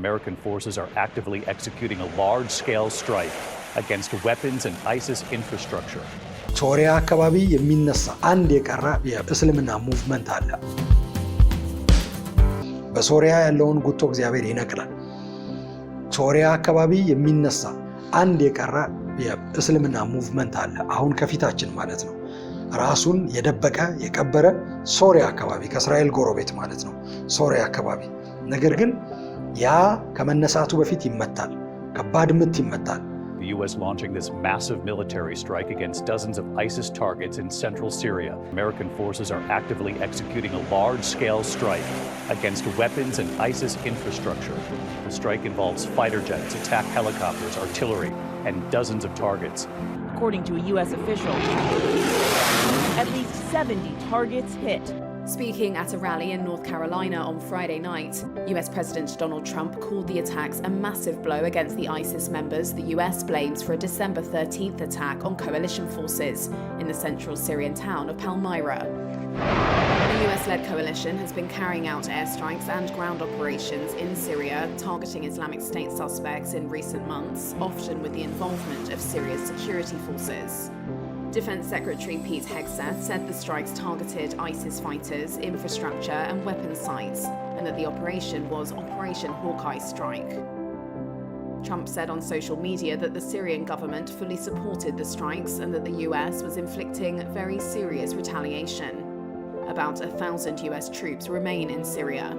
American forces are actively executing a large-scale strike against weapons and ISIS infrastructure. ሶሪያ አካባቢ የሚነሳ አንድ የቀረ የእስልምና ሙቭመንት አለ። በሶሪያ ያለውን ጉቶ እግዚአብሔር ይነቅላል። ሶሪያ አካባቢ የሚነሳ አንድ የቀረ የእስልምና ሙቭመንት አለ፣ አሁን ከፊታችን ማለት ነው። ራሱን የደበቀ የቀበረ ሶሪያ አካባቢ ከእስራኤል ጎረቤት ማለት ነው፣ ሶሪያ አካባቢ። ነገር ግን ያ ከመነሳቱ በፊት ይመታል፣ ከባድ ምት ይመታል። The U.S. launching this massive military strike against dozens of ISIS targets in central Syria. American forces are actively executing a large-scale strike against weapons and ISIS infrastructure. The strike involves fighter jets, attack helicopters, artillery, and dozens of targets. According to a U.S. official, at least 70 targets hit. Speaking at a rally in North Carolina on Friday night, US President Donald Trump called the attacks a massive blow against the ISIS members the US blames for a December 13th attack on coalition forces in the central Syrian town of Palmyra. The US-led coalition has been carrying out airstrikes and ground operations in Syria, targeting Islamic State suspects in recent months, often with the involvement of Syria's security forces. Defense Secretary Pete Hegseth said the strikes targeted ISIS fighters, infrastructure and weapons sites, and that the operation was Operation Hawkeye Strike. Trump said on social media that the Syrian government fully supported the strikes and that the US was inflicting very serious retaliation. About 1,000 US troops remain in Syria.